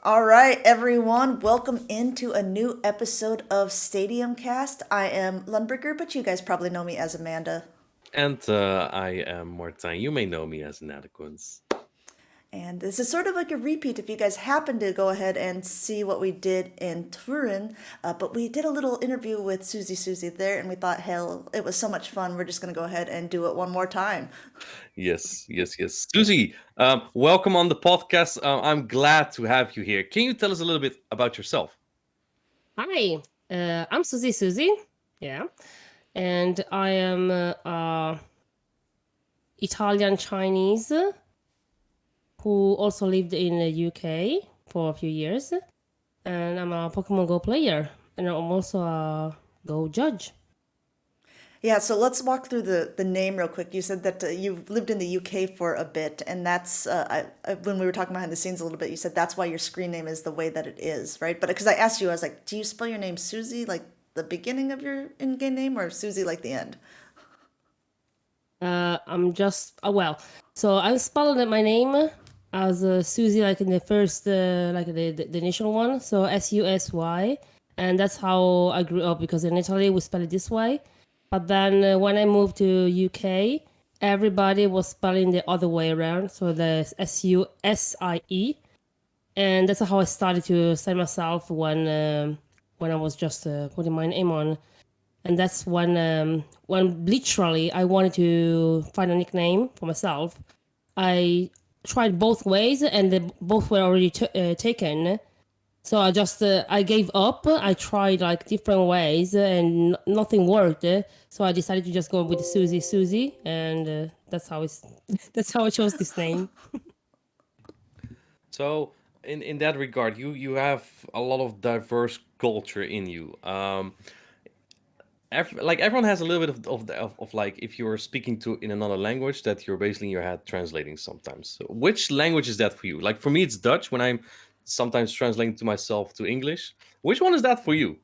All right, everyone, welcome into a new episode of StadiumCast. I am Lundberger, but you guys probably know me as Amanda. And I am Martijn. You may know me as Inadequance. And this is sort of like a repeat if you guys happen to go ahead and see what we did in Turin. But we did a little interview with SusySusie there, and we thought, hell, it was so much fun. We're just going to go ahead and do it one more time. Yes. Susy, welcome on the podcast. I'm glad to have you here. Can you tell us a little bit about yourself? Hi, I'm SusySusie. Yeah, and I am Italian Chinese who also lived in the UK for a few years, and I'm a Pokemon Go player, and I'm also a Go judge. Yeah, so let's walk through the name real quick. You said that you've lived in the UK for a bit, and that's when we were talking behind the scenes a little bit. You said that's why your screen name is the way that it is, right? But because I asked you, I was like, do you spell your name Susie like the beginning of your in-game name, or Susie like the end? I'm just so I spelled my name as Susie, like in the first, like the initial one, so Susy, and that's how I grew up because in Italy we spell it this way. But then when I moved to UK, everybody was spelling the other way around, so the Susie, and that's how I started to say myself when I was just putting my name on. And that's when literally I wanted to find a nickname for myself. I tried both ways, and they both were already taken. So I just I gave up. I tried like different ways, and nothing worked. So I decided to just go with SusySusie, and that's how that's how I chose this name. So, in that regard, you have a lot of diverse culture in you. Like everyone has a little bit of like if you're speaking to in another language that you're basically in your head translating sometimes. So which language is that for you? Like for me, it's Dutch when I'm sometimes translating to myself to English. Which one is that for you?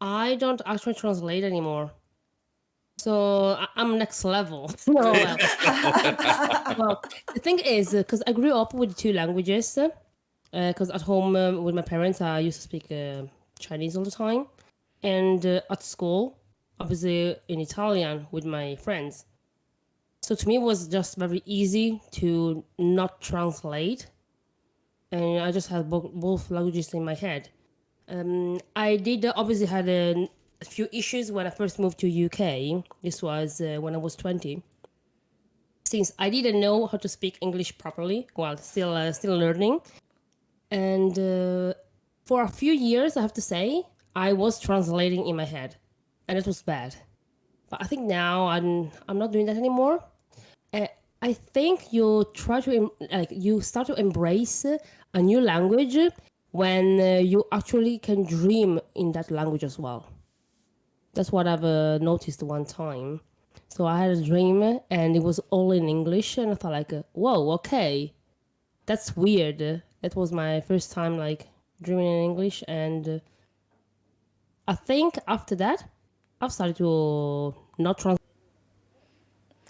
I don't actually translate anymore. So I'm next level. No, well, the thing is, because I grew up with two languages, because at home with my parents, I used to speak Chinese all the time, and at school, obviously in Italian with my friends. So to me, it was just very easy to not translate, and I just had both languages in my head. I did obviously had a few issues when I first moved to UK. This was when I was 20. Since I didn't know how to speak English properly, well, still learning, and for a few years, I have to say, I was translating in my head, and it was bad. But I think now I'm not doing that anymore. Uh, I think you try to like you start to embrace a new language when you actually can dream in that language as well. That's what I've noticed one time. So I had a dream and it was all in English, and I thought like, whoa, okay, that's weird. That was my first time like dreaming in English, and I think after that, I've started to not translate.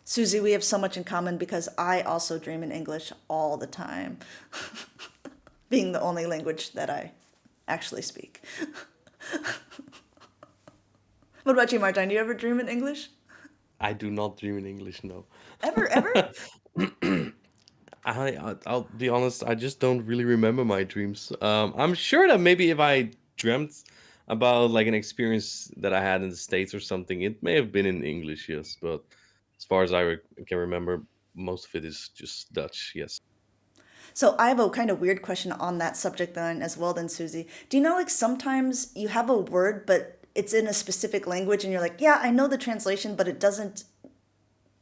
Susie, we have so much in common because I also dream in English all the time, being the only language that I actually speak. What about you, Martijn? Do you ever dream in English? I do not dream in English, no. Ever? I'll be honest, I just don't really remember my dreams. I'm sure that maybe if I dreamt about like an experience that I had in the States or something, it may have been in English, yes. But as far as can remember, most of it is just Dutch, yes. So I have a kind of weird question on that subject then as well then, Susie. Do you know like sometimes you have a word but it's in a specific language and you're like, yeah, I know the translation, but it doesn't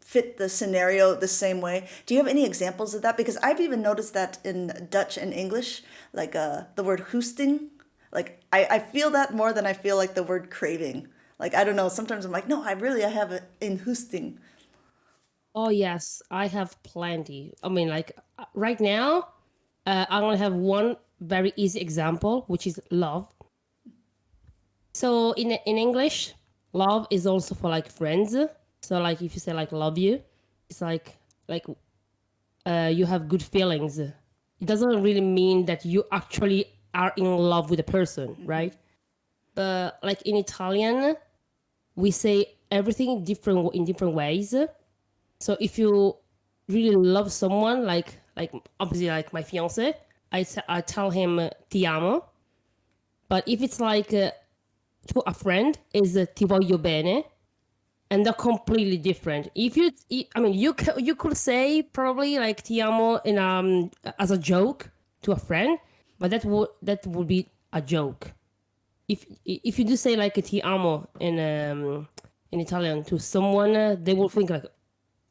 fit the scenario the same way. Do you have any examples of that? Because I've even noticed that in Dutch and English, like the word hoesting, like I feel that more than I feel like the word craving. Like I don't know, sometimes I'm like, no, I have it in hoesting. Oh yes, I have plenty. I mean, like right now, I only have one very easy example, which is love. So in English, love is also for like friends. So like if you say like love you, it's like you have good feelings it doesn't really mean that you actually are in love with the person, right? But like in Italian, we say everything in different ways. So if you really love someone, like obviously like my fiance, I tell him ti amo. But if it's like to a friend, is ti voglio bene, and they're completely different. I mean, you could say probably like ti amo in as a joke to a friend, but that would be a joke. If you do say like a ti amo in Italian to someone, they will think like,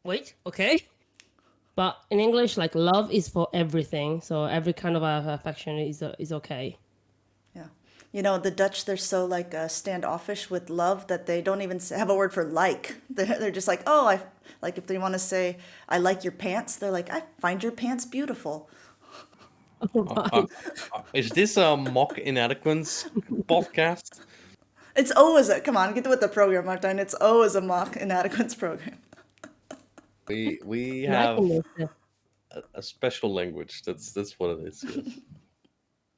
wait, okay. But in English, like love is for everything, so every kind of affection is okay. Yeah. You know, the Dutch, they're so like standoffish with love that they don't even have a word for like. They're just like, oh, like if they want to say, I like your pants, they're like, I find your pants beautiful. Is this a mock inadequance podcast? It's always come on, get with the program, Martin. It's always a mock inadequates program. We have Liking this. a special language. That's what it is. Yes.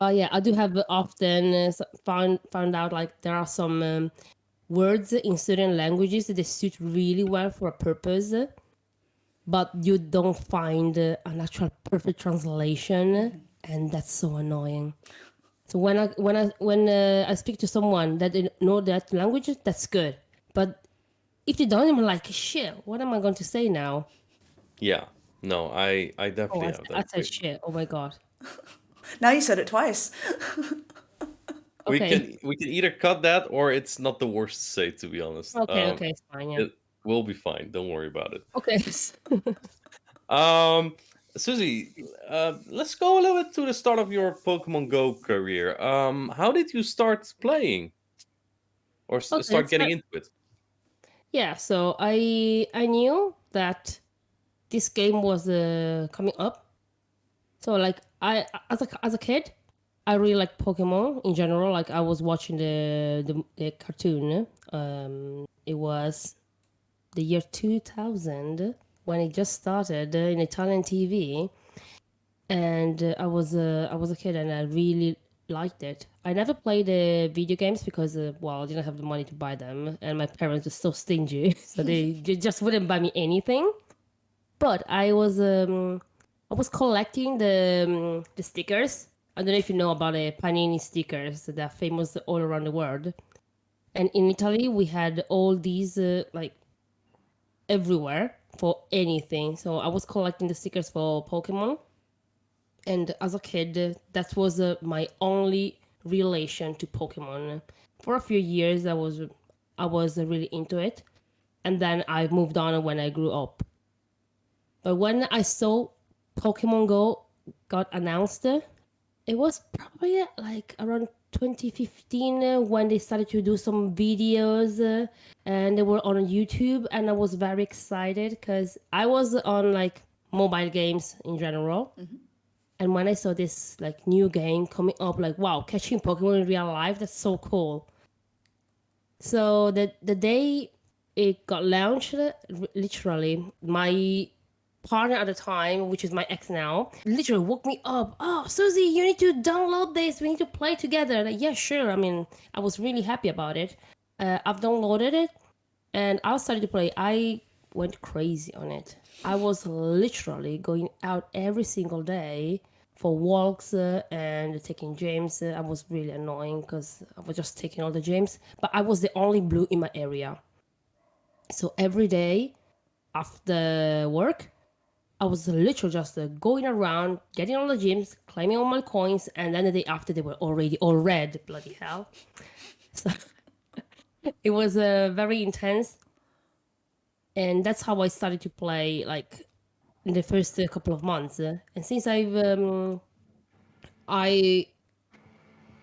Yeah, I do have often found out like there are some words in certain languages that they suit really well for a purpose, but you don't find an actual perfect translation, and that's so annoying. So when I speak to someone that they know that language, that's good. But if they don't, I'm like, shit, what am I going to say now? Yeah. No, I Oh, definitely I, have I that. said shit. Oh my god. Now you said it twice. Okay. We can either cut that or it's not the worst to say, to be honest. Okay, it's fine. Yeah. It will be fine. Don't worry about it. Okay. Susie, let's go a little bit to the start of your Pokemon Go career. How did you start playing or Okay, start let's getting start. into it? Yeah, so I knew that this game was coming up. So like I as a kid, I really like Pokemon in general. Like I was watching the cartoon. It was the year 2000 when it just started in Italian TV, and I was a kid and I really liked it. I never played video games because well, I didn't have the money to buy them, and my parents were so stingy, so they just wouldn't buy me anything. But I was collecting the stickers. I don't know if you know about Panini stickers that are famous all around the world. And in Italy, we had all these like everywhere for anything. So I was collecting the stickers for Pokemon. And as a kid, that was my only relation to Pokemon. For a few years, I was really into it, and then I moved on when I grew up. But when I saw Pokemon Go got announced, it was probably like around 2015 when they started to do some videos and they were on YouTube, and I was very excited because I was on like mobile games in general. And when I saw this like new game coming up, like wow, catching Pokemon in real life, that's so cool. So the day it got launched, literally, my partner at the time, which is my ex now, literally woke me up. Oh, Susie, you need to download this. We need to play together. Like, yeah, sure. I mean, I was really happy about it. I've downloaded it and I started to play. I went crazy on it. I was literally going out every single day for walks and taking gyms. I was really annoying because I was just taking all the gyms, but I was the only blue in my area. So every day after work, I was literally just going around, getting all the gyms, claiming all my coins, and then the day after they were already all red. Bloody hell. So it was very intense. And that's how I started to play, like, in the first couple of months. And since I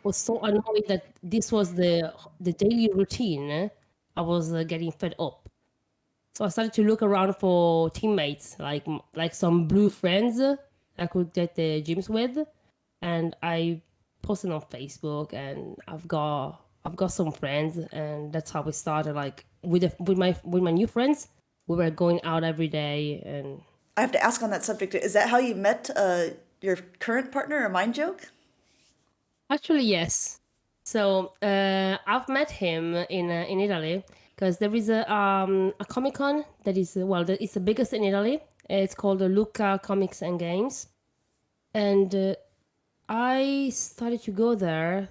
was so annoyed that this was the daily routine, I was getting fed up. So I started to look around for teammates, like some blue friends I could get the gyms with, and I posted on Facebook, and I've got some friends, and that's how we started. Like with my new friends, we were going out every day, and I have to ask on that subject. Is that how you met your current partner a mind joke? Actually, yes. So I've met him in Italy because there is a Comic Con that is it's the biggest in Italy. It's called the Lucca Comics and Games, and I started to go there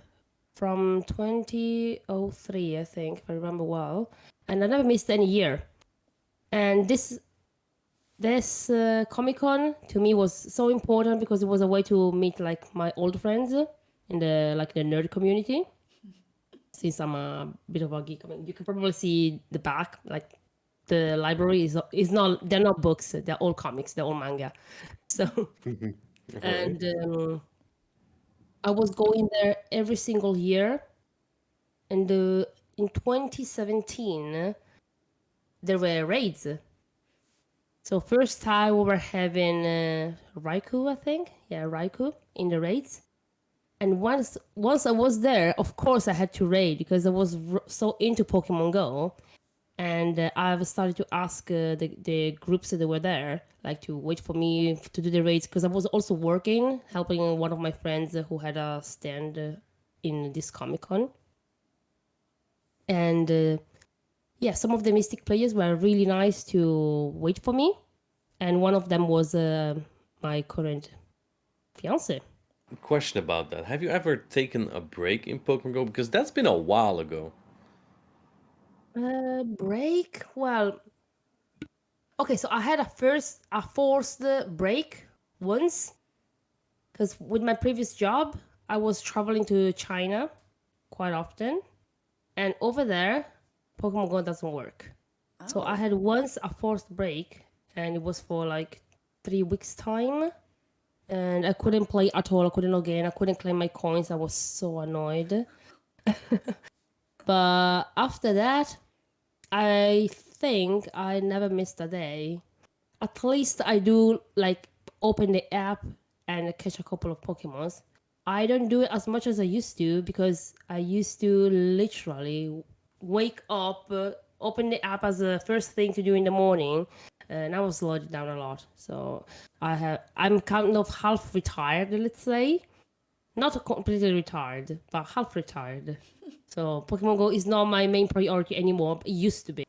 from 2003, I think, if I remember well, and I never missed any year. And this Comic Con to me was so important because it was a way to meet like my old friends in the nerd community. Since I'm a bit of a geek, I mean, you can probably see the back, like the library is not, they're not books, they're all comics, they're all manga. So Right. and I was going there every single year, and in 2017 there were raids. So first time we were having Raikou, I think. Yeah, Raikou in the raids. And once I was there, of course I had to raid because I was so into Pokemon Go. And I've started to ask the groups that were there, like to wait for me to do the raids because I was also working, helping one of my friends who had a stand in this Comic Con. And yeah, some of the Mystic players were really nice to wait for me, and one of them was my current fiance. Question about that. Have you ever taken a break in Pokemon Go? Because that's been a while ago. Break? Well, okay, so I had a forced break once because with my previous job, I was traveling to China quite often, and over there, Pokemon Go doesn't work. So I had once a forced break, and it was for like 3 weeks time, and I couldn't play at all. I couldn't log in. I couldn't claim my coins. I was so annoyed. But after that, I think I never missed a day. At least I do like open the app and catch a couple of Pokemons. I don't do it as much as I used to because I used to literally wake up, open the app as the first thing to do in the morning, and I was slowed it down a lot. So I'm kind of half retired, let's say, not completely retired, but half retired. So Pokemon Go is not my main priority anymore. But it used to be.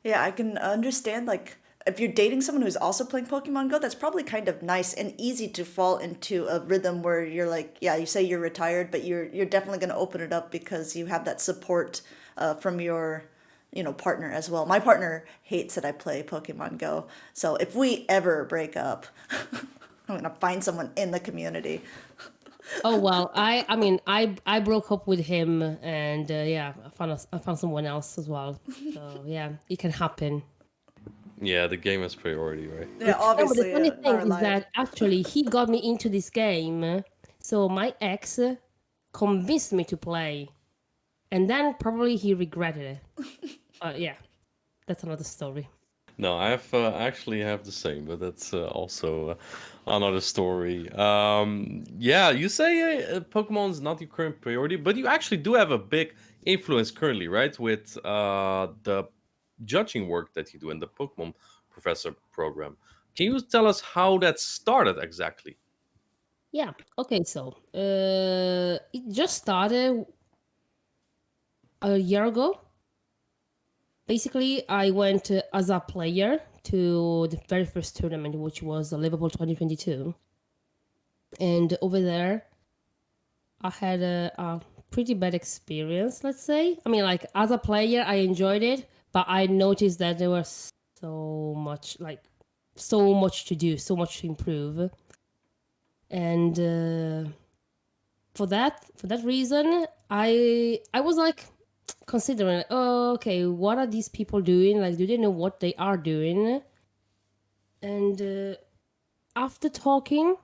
Yeah, I can understand like if you're dating someone who's also playing Pokemon Go, that's probably kind of nice and easy to fall into a rhythm where you're like, yeah, you say you're retired, but you're definitely going to open it up because you have that support from your partner as well. My partner hates that I play Pokemon Go, so if we ever break up, I'm gonna find someone in the community. Oh well, I mean I broke up with him, and yeah, I found someone else as well. So yeah, it can happen. Yeah, the game has priority, right? Yeah, No, but the obviously, funny not thing our is life. that actually he got me into this game. So my ex convinced me to play, and then probably he regretted it. Yeah, that's another story. No, I have actually have the same, but that's also another story. Yeah, you say Pokemon is not your current priority, but you actually do have a big influence currently, right? With the judging work that you do in the Pokemon Professor program. Can you tell us how that started exactly? Yeah. Okay. So it just started a year ago. Basically, I went as a player to the very first tournament, which was Liverpool 2022. And over there, I had a pretty bad experience, let's say. I mean, like, as a player, I enjoyed it, but I noticed that there was so much to do, so much to improve. And for that reason, I was like considering, oh, okay, what are these people doing? Like, do they know what they are doing? And after talking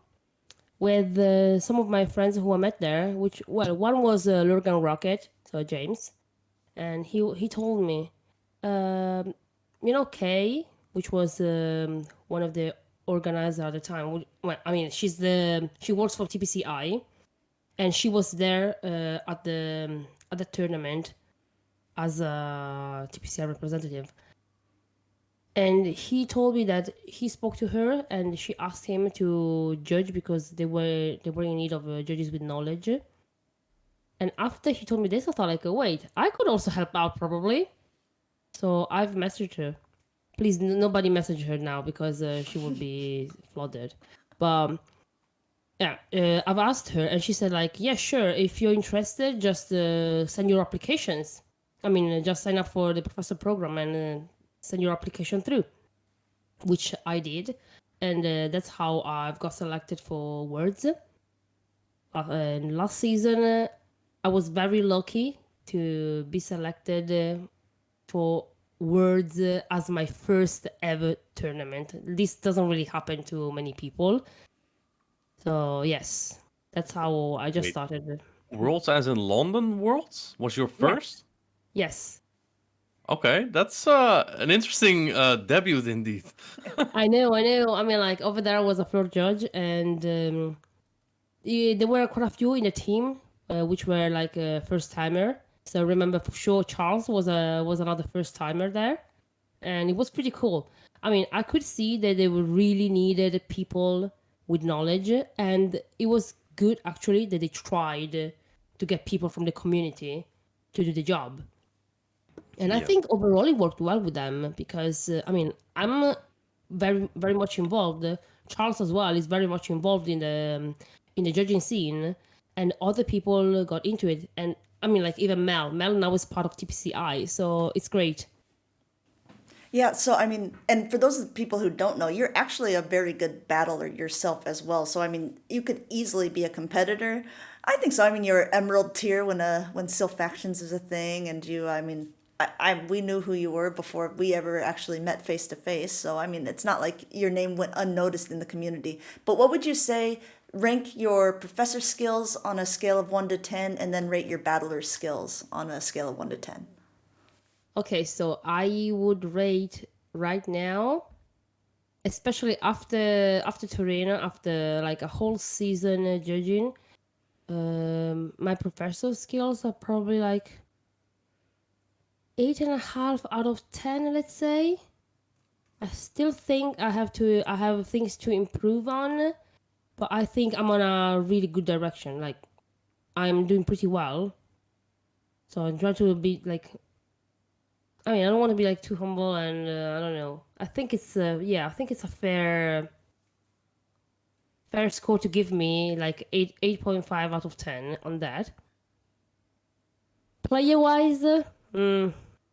with some of my friends who I met there, one was Lurgan Rocket, so James, and he told me, um, Kay, which was one of the organizers at the time. Well, I mean, she works for TPCI, and she was there at the tournament as a TPCI representative. And he told me that he spoke to her and she asked him to judge because they were in need of judges with knowledge. And after he told me this, I thought like, wait, I could also help out probably. So I've messaged her. Please, nobody message her now because she will be flooded. But yeah, I've asked her and she said like, yeah, sure. If you're interested, just send your applications. I mean, just sign up for the professor program and send your application through, which I did. And that's how I've got selected for Words. And last season, I was very lucky to be selected for Words as my first ever tournament. This doesn't really happen to many people. So yes, that's how I just Wait, started. Worlds as in London Worlds was your Yeah. first? Yes, Okay, that's an interesting debut indeed. I know. I mean, like over there, I was a floor judge, and there were quite a few in the team, which were like a first timer. So I remember for sure Charles was another first timer there, and it was pretty cool. I mean, I could see that they were really needed people with knowledge, and it was good actually that they tried to get people from the community to do the job. And I Yeah. think overall it worked well with them because I mean I'm very much involved. Charles as well is very much involved in the judging scene, and other people got into it. And I mean like even Mel now is part of TPCI, so it's great. Yeah, so I mean, and for those people who don't know, you're actually a very good battler yourself as well. So I mean, you could easily be a competitor. I think so. I mean, you're Emerald tier when Sylph Factions is a thing, and you. I mean, we knew who you were before we ever actually met face to face. So I mean, it's not like your name went unnoticed in the community. But what would you say? Rank your professor skills on a scale of 1 to 10, and then rate your battler skills on a scale of 1 to 10. Okay, so I would rate right now, especially after Torino, after like a whole season judging, my professor skills are probably like 8.5 out of 10, let's say. I still think I have things to improve on, but I think I'm on a really good direction. Like I'm doing pretty well. So I'm trying to be like, I mean, I don't want to be like too humble, and I don't know. I think it's yeah, I think it's a fair score to give me like 8.5 out of 10 on that. Player wise,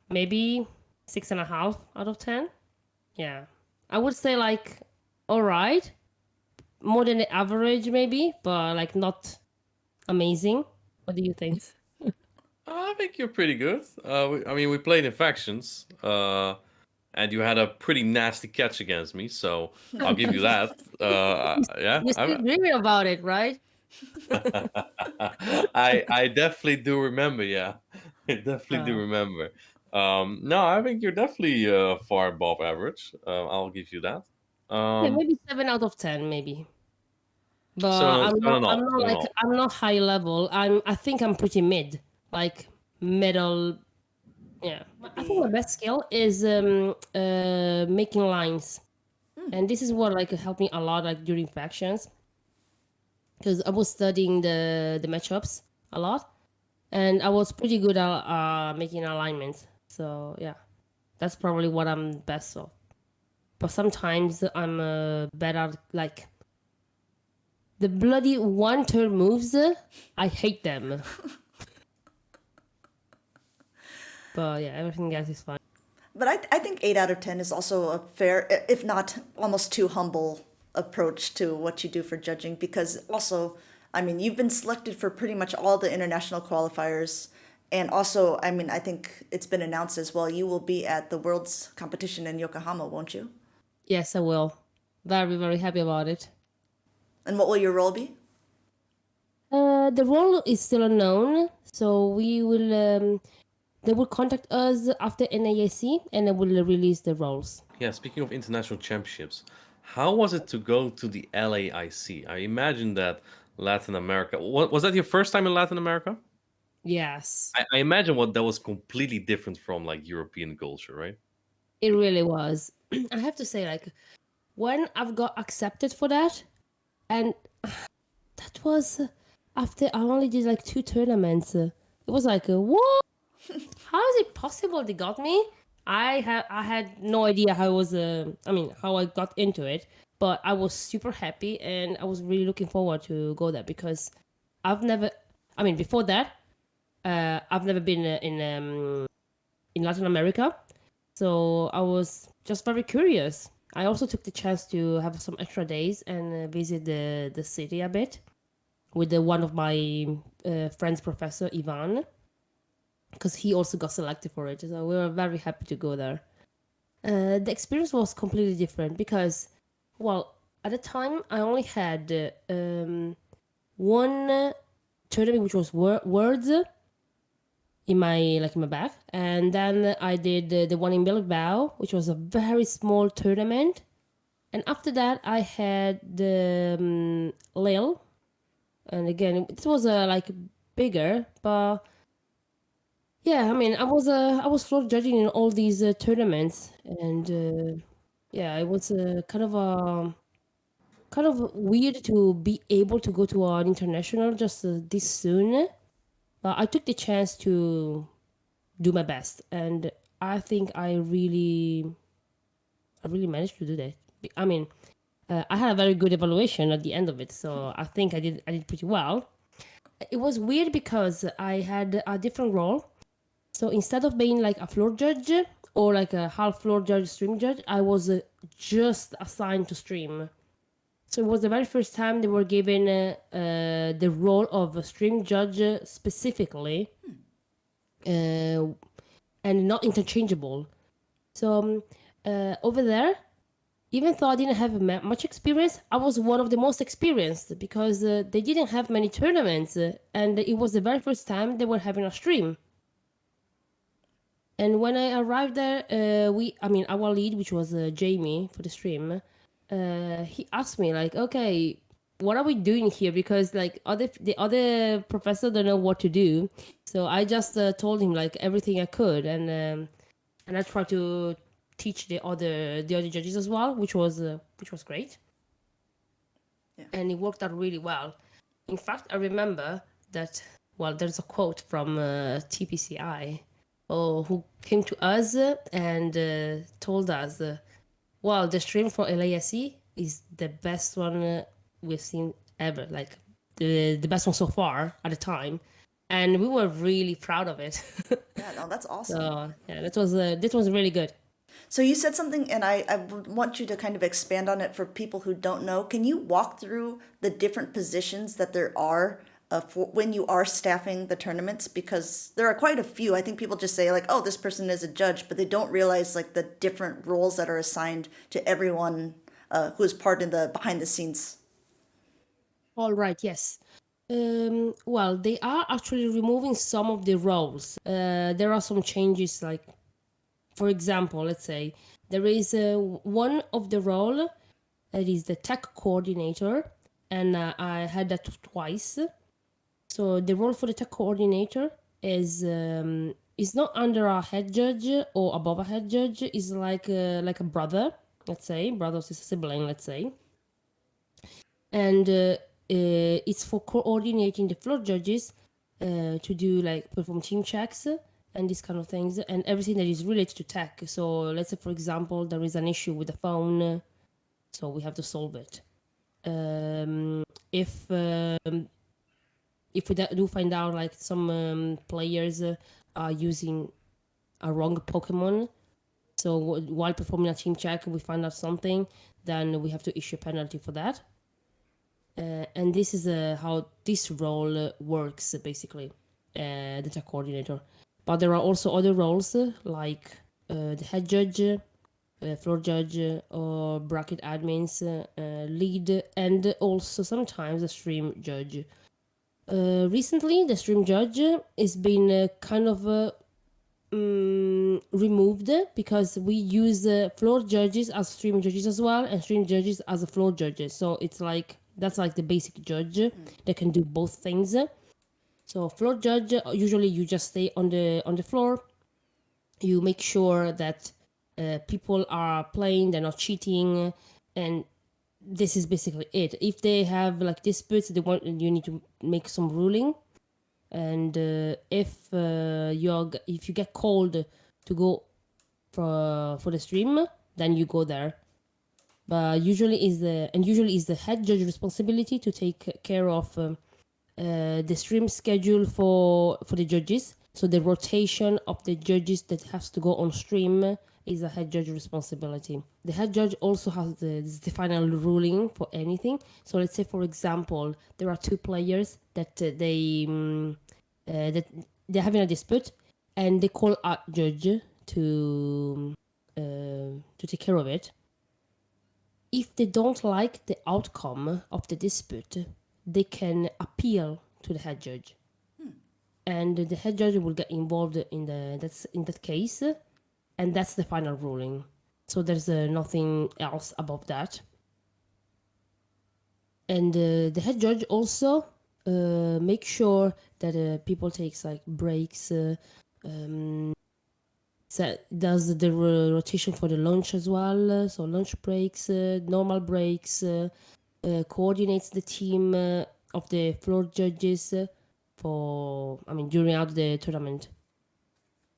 maybe 6.5 out of 10. Yeah, I would say like all right, more than the average maybe, but like not amazing. What do you think? I think you're pretty good. I mean, we played in factions, and you had a pretty nasty catch against me, so I'll give you that. Yeah, You're still dreaming about it, right? I definitely do remember. Yeah, I definitely do Uh, remember. No, I think you're definitely far above average. I'll give you that. yeah, Um, maybe 7 out of 10, maybe. But seven, seven and I'm all, not seven and like all. I'm not high level. I think I'm pretty mid, like middle. Yeah, I think my best skill is making lines, and this is what like helped me a lot like during factions, because I was studying the matchups a lot, and I was pretty good at making alignments. So yeah, that's probably what I'm best of. But sometimes I'm bad at like the bloody one turn moves. I hate them. But yeah, everything else is fine. But I think 8 out of 10 is also a fair, if not almost too humble approach to what you do for judging. Because also, I mean, you've been selected for pretty much all the international qualifiers. And also, I mean, I think it's been announced as well, you will be at the World's competition in Yokohama, won't you? Yes, I will. Very happy about it. And what will your role be? The role is still unknown, so we will. They will contact us after NAAC, and they will release the roles. Yeah, speaking of international championships, how was it to go to the LAIC? I imagine that Latin America. Was that your first time in Latin America? Yes. I imagine what that was completely different from like European culture, right? It really was. I have to say, like, when I've got accepted for that, and that was after I only did like 2 tournaments. It was like, what? How is it possible they got me? I had no idea how it was. How I got into it, but I was super happy, and I was really looking forward to go there because I've never. Before that, I've never been in Latin America, so I was just very curious. I also took the chance to have some extra days and visit the city a bit with one of my friends, Professor Ivan, because he also got selected for it. So we were very happy to go there. The experience was completely different because, well, at the time I only had one tournament which was words in my bag, and then I did the one in Bilbao, which was a very small tournament, and after that I had the Lille, and again it was bigger, but yeah, I was floor judging in all these tournaments, and yeah, it was kind of weird to be able to go to an international just this soon. But I took the chance to do my best, and I think I really managed to do that. I had a very good evaluation at the end of it, so I think I did pretty well. It was weird because I had a different role. So instead of being like a floor judge or like a half floor judge, stream judge, I was just assigned to stream. So it was the very first time they were given the role of a stream judge specifically, and not interchangeable. So over there, even though I didn't have much experience, I was one of the most experienced because they didn't have many tournaments, and it was the very first time they were having a stream. And when I arrived there, our lead, which was Jamie for the stream, he asked me like, "Okay, what are we doing here?" Because like the other professor don't know what to do, so I just told him like everything I could, and I tried to teach the other judges as well, which was great. Yeah. And it worked out really well. In fact, I remember that. Well, there's a quote from TPCI. Who came to us and told us, well, the stream for LASE is the best one we've seen ever, like the best one so far at the time. And we were really proud of it. Yeah, no, that's awesome. So, yeah, that was really good. So you said something, and I would want you to kind of expand on it for people who don't know. Can you walk through the different positions that there are for when you are staffing the tournaments? Because there are quite a few. I think people just say like, "Oh, this person is a judge," but they don't realize like the different roles that are assigned to everyone who is part in the behind the scenes. All right, yes. Well, they are actually removing some of the roles. There are some changes, like, for example, let's say there is one of the role that is the tech coordinator, and I had that twice. So the role for the tech coordinator is not under a head judge or above a head judge. Is like a brother, let's say, brother or sister sibling, let's say, and it's for coordinating the floor judges to do like perform team checks and these kind of things and everything that is related to tech. So let's say, for example, there is an issue with the phone, so we have to solve it. If we do find out like some players are using a wrong Pokemon, so while performing a team check, we find out something, then we have to issue a penalty for that. And this is how this role works, basically, the tech coordinator. But there are also other roles like the head judge, floor judge, or bracket admins, lead, and also sometimes the stream judge. Recently, the stream judge has been kind of removed because we use floor judges as stream judges as well, and stream judges as a floor judges. So it's like that's like the basic judge that can do both things. So floor judge, usually you just stay on the floor. You make sure that people are playing, they're not cheating, and this is basically it. If they have like disputes, you need to make some ruling, and if you get called to go for the stream, then you go there. But usually is the head judge responsibility to take care of the stream schedule for the judges. So the rotation of the judges that has to go on stream is a head judge responsibility. The head judge also has the final ruling for anything. So let's say, for example, there are two players that that they're having a dispute, and they call a judge to take care of it. If they don't like the outcome of the dispute, they can appeal to the head judge, and the head judge will get involved in that case, and that's the final ruling. So there's nothing else above that. And the head judge also make sure that people takes like breaks. So does the rotation for the lunch as well. So lunch breaks, normal breaks. Coordinates the team of the floor judges during the tournament.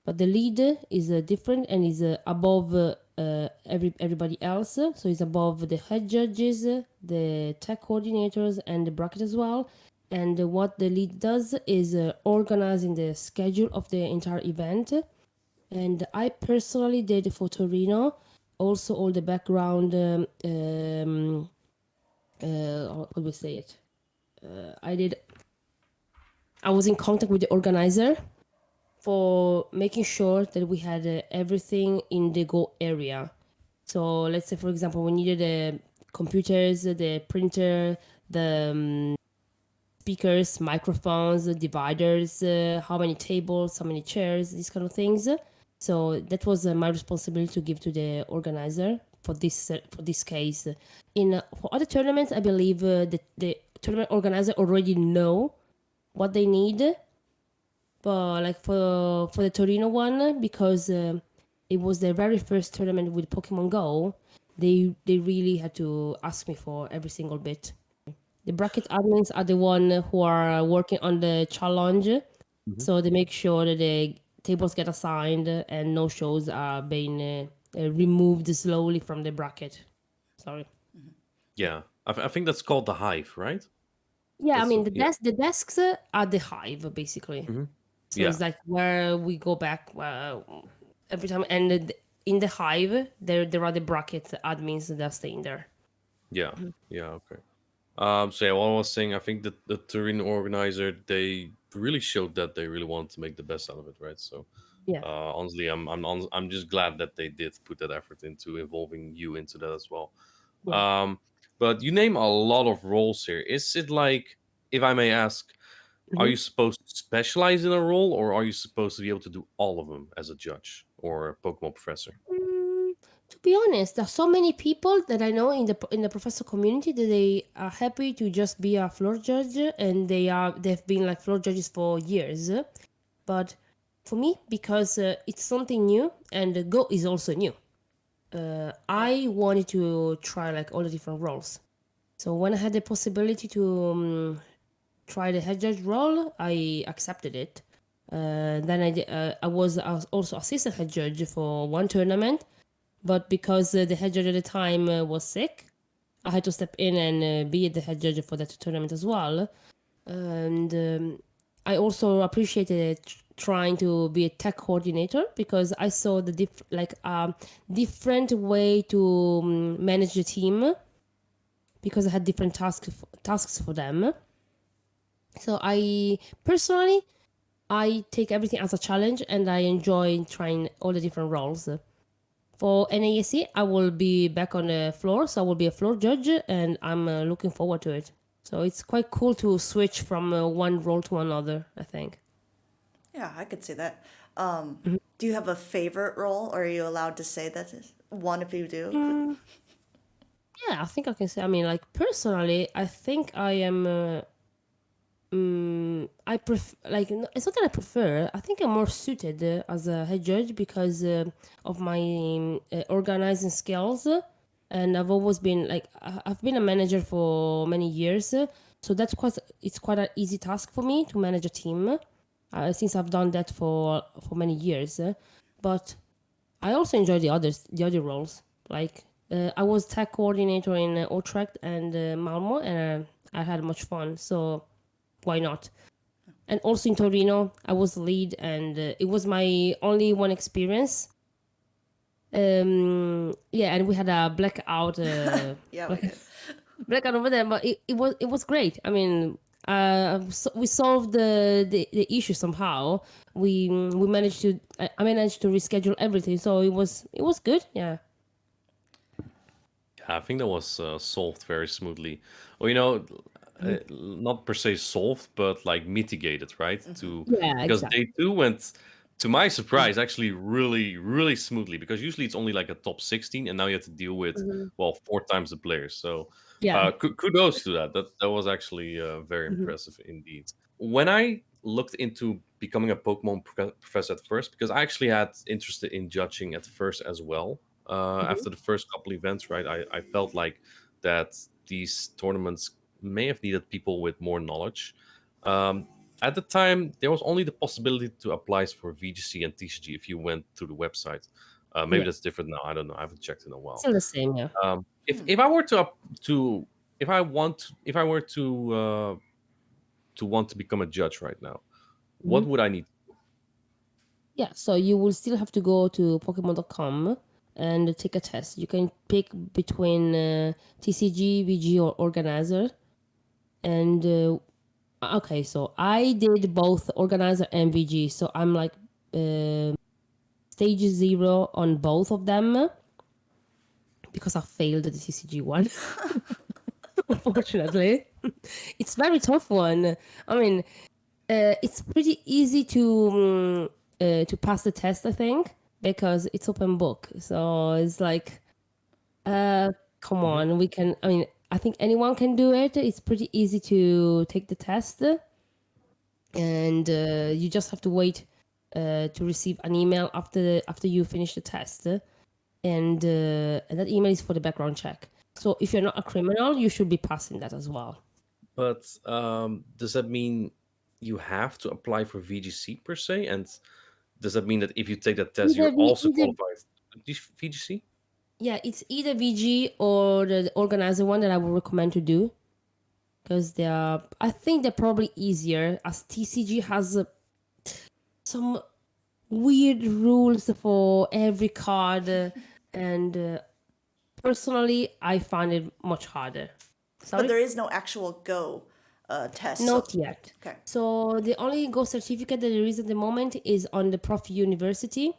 But the leader is different and is above everybody else. So he's above the head judges, the tech coordinators, and the bracket as well. And what the lead does is organizing the schedule of the entire event. And I personally did for Torino also all the background. How do we say it? I was in contact with the organizer for making sure that we had everything in the Go area. So let's say, for example, we needed the computers, the printer, the speakers, microphones, dividers, how many tables, how many chairs, these kind of things. So that was my responsibility to give to the organizer for this case. For other tournaments, I believe the tournament organizer already know what they need. But like for the Torino one, because it was their very first tournament with Pokemon Go, they really had to ask me for every single bit. The bracket admins are the one who are working on the challenge, so they make sure that the tables get assigned and no shows are being removed slowly from the bracket. Sorry. Yeah, I think that's called the hive, right? Yeah, I mean Yeah. the desks are the hive basically. So Yeah. it's like where we go back every time, and in the hive there are the bracket admins that are staying there. Yeah. Yeah. Okay. So yeah, what I was saying, I think that the Turin organizer, they really showed that they really wanted to make the best out of it, right? So Yeah. honestly, I'm just glad that they did put that effort into involving you into that as well. Yeah. But you name a lot of roles here. Is it like, if I may ask, are you supposed to specialize in a role, or are you supposed to be able to do all of them as a judge or a Pokemon professor? To be honest, there are so many people that I know in the professor community that they are happy to just be a floor judge, and they've been like floor judges for years. But for me, because it's something new and Go is also new, I wanted to try like all the different roles. So when I had the possibility to try the head judge role, I accepted it. Then I was also assistant head judge for one tournament, but because the head judge at the time was sick, I had to step in and be the head judge for that tournament as well. And I also appreciated trying to be a tech coordinator because I saw the different way to manage the team, because I had different tasks for them. So I personally take everything as a challenge, and I enjoy trying all the different roles. For NASC, I will be back on the floor, so I will be a floor judge, and I'm looking forward to it. So it's quite cool to switch from one role to another, I think. Yeah, I could see that. Do you have a favorite role, or are you allowed to say that one if you do? Yeah, I think I can say. I mean, like personally, I think I am I prefer, like, it's not that I prefer. I think I'm more suited as a head judge because of my organizing skills. And I've always been like, I've been a manager for many years. So it's quite an easy task for me to manage a team since I've done that for many years. But I also enjoy the other roles. Like, I was tech coordinator in Utrecht and Malmo, and I had much fun. So why not? And also in Torino, I was the lead, and it was my only one experience. Yeah, and we had a blackout, Yeah, we did. blackout over there, but it was great. I mean, we solved the issue somehow. We managed to I managed to reschedule everything, so it was good. Yeah. Yeah, I think that was solved very smoothly. Well, not per se solved, but like mitigated, right? Yeah, Because exactly. day two went, to my surprise, actually really, really smoothly. Because usually it's only like a top 16, and now you have to deal with, well, 4 times the players. So Yeah. kudos to that. That was actually very impressive indeed. When I looked into becoming a Pokemon professor at first, because I actually had interested in judging at first as well. After the first couple events, right, I felt like that these tournaments may have needed people with more knowledge. Um, at the time, there was only the possibility to apply for VGC and TCG if you went to the website. Maybe Yeah. that's different now. I don't know. I haven't checked in a while. Still the same. Yeah. If I were to if I were to want to become a judge right now, what would I need? Yeah, so you will still have to go to Pokemon.com and take a test. You can pick between TCG, VG, or organizer. And okay, so I did both organizer and VG. So I'm like stage 0 on both of them because I failed the TCG one. Unfortunately, it's very tough one. I mean, it's pretty easy to pass the test, I think, because it's open book. So it's like, come on, we can. I mean, I think anyone can do it. It's pretty easy to take the test, and you just have to wait to receive an email after you finish the test, and that email is for the background check. So if you're not a criminal, you should be passing that as well. But does that mean you have to apply for VGC per se? And does that mean that if you take that test, Either you're also either qualified for VGC? Yeah, it's either VG or the organizer one that I would recommend to do because I think they're probably easier as TCG has some weird rules for every card, and personally, I find it much harder. But Sorry? there is no actual Go test. So, Not yet. okay. So the only Go certificate that there is at the moment is on the Prof University,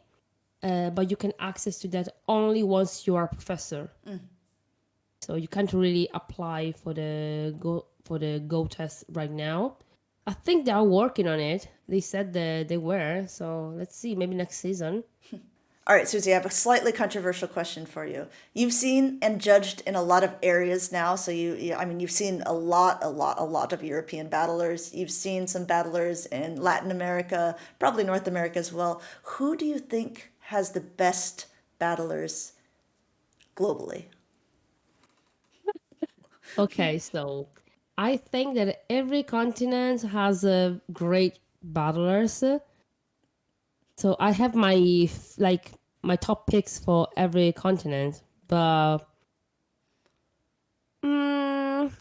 but you can access to that only once you are a professor. So you can't really apply for the Go test right now. I think they are working on it. They said that they were. So let's see. Maybe next season. All right, Susie, I have a slightly controversial question for you. You've seen and judged in a lot of areas now, so I mean, you've seen a lot of European battlers. You've seen some battlers in Latin America, probably North America as well. Who do you think has the best battlers globally? Okay, so I think that every continent has a great battlers. So I have my top picks for every continent, but mm,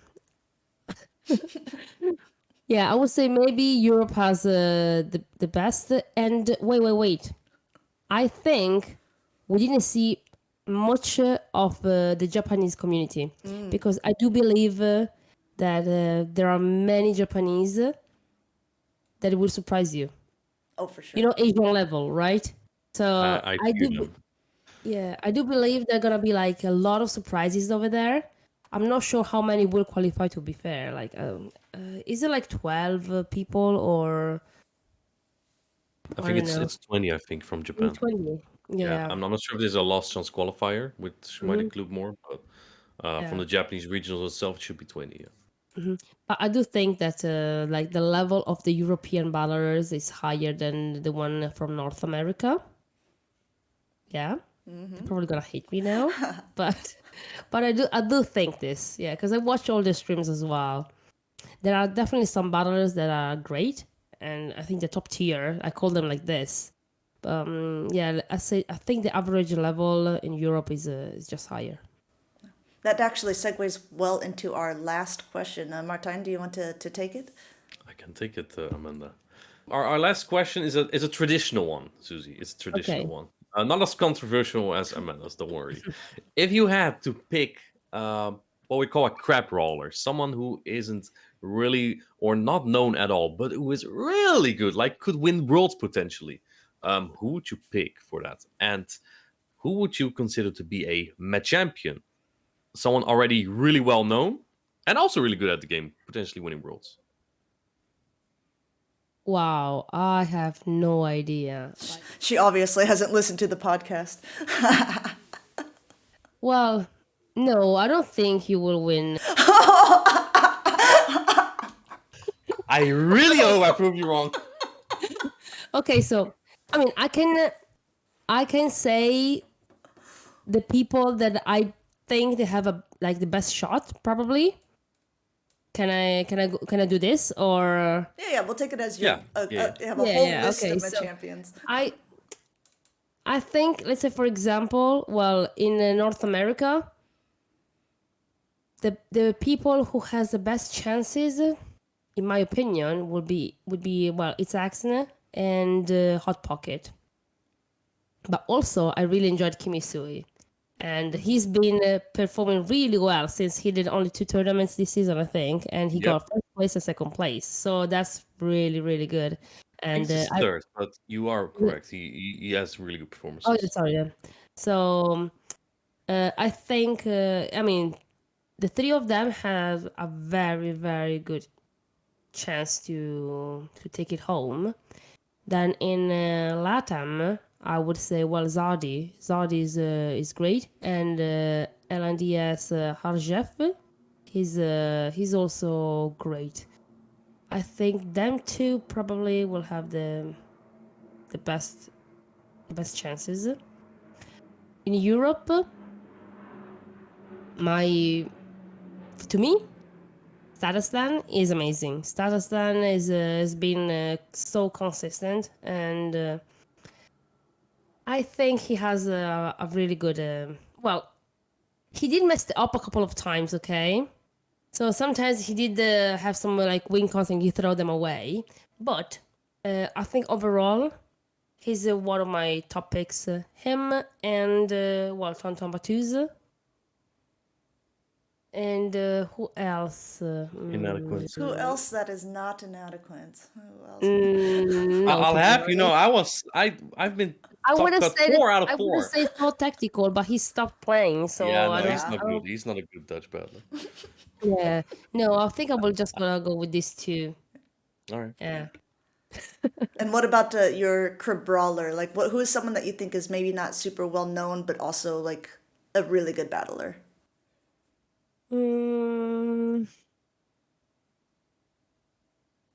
yeah, I would say maybe Europe has the best. And wait. I think we didn't see much of the Japanese community because I do believe that there are many Japanese that will surprise you. Oh, for sure. You know, Asian level, right? So I I feel do, them. yeah, I do believe there are gonna be like a lot of surprises over there. I'm not sure how many will qualify. To be fair, like, is it like 12 people or I I think don't know, it's 20. I think from maybe Japan. 20? Yeah, Yeah. I'm not sure if there's a last chance qualifier, which might Mhm. include more, but from Yeah. the Japanese regionals itself, it should be 20. Yeah. But I do think that like the level of the European battlers is higher than the one from North America. Yeah, they're probably gonna hate me now, but I do think this. Yeah, because I watch all the streams as well. There are definitely some battlers that are great, and I think the top tier. I call them like this. Yeah, I think the average level in Europe is just higher. That actually segues well into our last question. Martijn, do you want to take it? I can take it, Amanda. Our last question is a traditional one, Susie. It's a traditional Okay. one. Not as controversial as Amanda's, don't worry. If you had to pick what we call a crap roller, someone who isn't really or not known at all, but who is really good, like could win worlds potentially, who would you pick for that? And who would you consider to be a match champion? Someone already really well known and also really good at the game, potentially winning worlds. Wow, I have no idea. She obviously hasn't listened to the podcast. Well, no, I don't think he will win. I really hope I prove you wrong. Okay, so I mean, I can say the people that I think they have the best shot probably. Can I do this or? Yeah, we'll take it as you Yeah, yeah. have a Yeah, whole yeah, list okay, of so- champions. I think, let's say for example, well, in North America, the people who has the best chances, in my opinion, would be well, it's Axne and Hot Pocket. But also, I really enjoyed Kimisui, and he's been performing really well since he did only 2 tournaments this season, I think, and he Yep. got first place and second place. So that's really, really good. And He's third, but you are correct. He has really good performances. oh, yeah, sorry. Yeah. So I think I mean the 3 of them have a very, very good chance to take it home. Then in Latam, I would say, well, Zardi is great, and LNDS Harjef, he's also great. I think them two probably will have the best chances. In Europe, to me, Statistan is amazing. Statistan has been so consistent, and I think he has a really good. Well, he did mess it up a couple of times. Okay, so sometimes he did have some like win cons and you throw them away. But I think overall, he's one of my top picks. Him and well, Tonton Batuz. And who else? Inadequance. Who else that is not inadequate? Who else? No, I'll to be have you know, honest. I've been I talked wouldn't about say 4 out I of wouldn't 4. say so tactical, but he stopped playing, so Yeah, I no, don't. he's not I don't- good. He's not a good Dutch battler. Yeah, no, I think I will just gonna go with these 2. All right. Yeah. And what about your crib brawler? Like, who is someone that you think is maybe not super well known, but also like a really good battler? You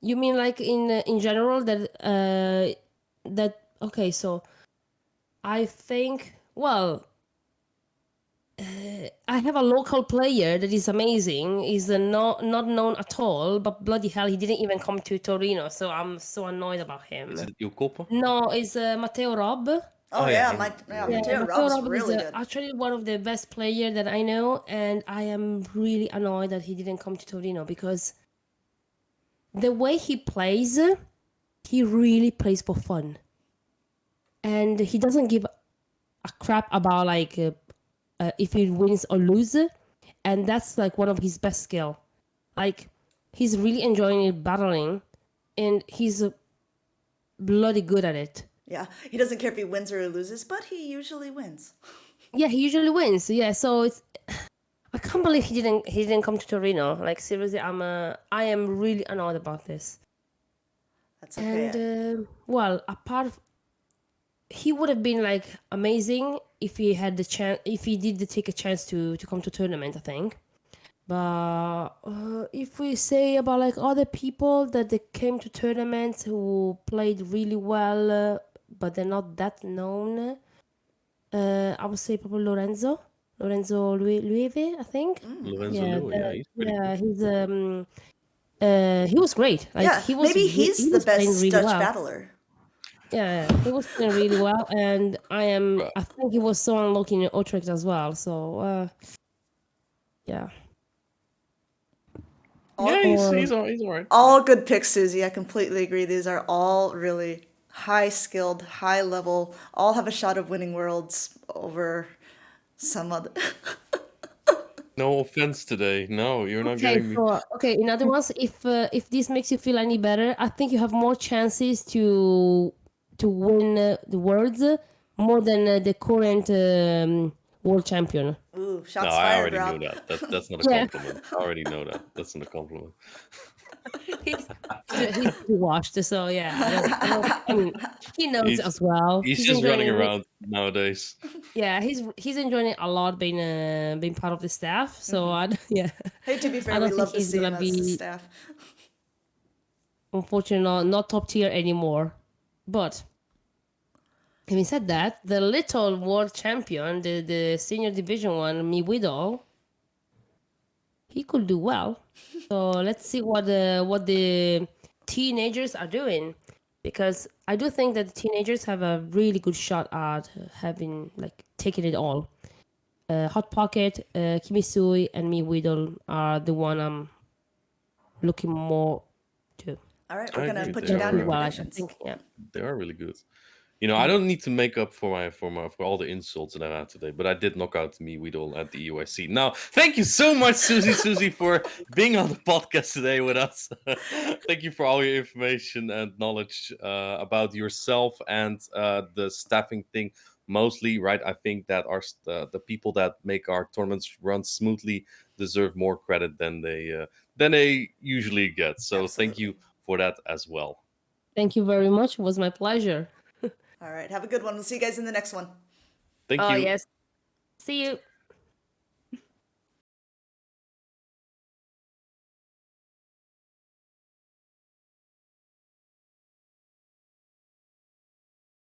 mean like in general that okay? So I think well. I have a local player that is amazing. He's not known at all, but bloody hell, he didn't even come to Torino. So I'm so annoyed about him. Is it Il Copa? No, it's Matteo Robb. Oh, yeah, yeah, Yeah, Matteo Matteo Rob's Robb is really good. actually one of the best players that I know, and I am really annoyed that he didn't come to Torino because the way he plays, he really plays for fun, and he doesn't give a crap about like if he wins or loses, and that's like one of his best skill. Like he's really enjoying it battling, and he's bloody good at it. Yeah, he doesn't care if he wins or he loses, but he usually wins. Yeah, he usually wins. Yeah, so it's I can't believe he didn't come to Torino. Like seriously, I am really annoyed about this. That's okay. And well, he would have been like amazing if he had the chance, if he did take a chance to come to tournament, I think. But if we say about like other people that they came to tournaments who played really well, but they're not that known, I would say probably Lorenzo Lueve, I think. Lorenzo Yeah, Lua, yeah, he's pretty yeah, good. he was great. Like Yeah, maybe he's he the was playing best really Dutch well. battler. Yeah, he was playing really well, and Right. I think he was so unlucky in Utrecht as well. So yeah. Yeah, Or he's all right. All good picks, Susie. I completely agree. These are all really high skilled, high level, all have a shot of winning worlds over some other. No offense today. No, you're not okay, getting me. so okay. In other words, if this makes you feel any better, I think you have more chances to win the worlds more than the current world champion. Ooh, No, shots I fired, already knew Rob. that. That's not a Yeah, compliment. I already know that. That's not a compliment. he's washed. So yeah, I mean, he knows He's as well. he's He's just enjoying running it. around nowadays. Yeah, he's enjoying it a lot being part of the staff. So yeah, Hey, to be I fair, we don't think love to he's see gonna him as the be staff. unfortunately not top tier anymore. But having said that, the little world champion, the senior division one, me Widow, he could do well. So let's see what the teenagers are doing, because I do think that the teenagers have a really good shot at having like taking it all. Hot Pocket, Kimisui, and me Widow are the one I'm looking more to. All right, I we're gonna agree. put They you down Do your are well, I predictions. think. Yeah. they are really good. You know, I don't need to make up for all the insults that I had today, but I did knock out me Weedle at the EUIC. Now, thank you so much, Susie, for being on the podcast today with us. Thank you for all your information and knowledge about yourself and the staffing thing. Mostly, right? I think that the people that make our tournaments run smoothly deserve more credit than they usually get. So, thank you Absolutely. for that as well. Thank you very much. It was my pleasure. All right, have a good one. We'll see you guys in the next one. Thank Oh you. yes. See you.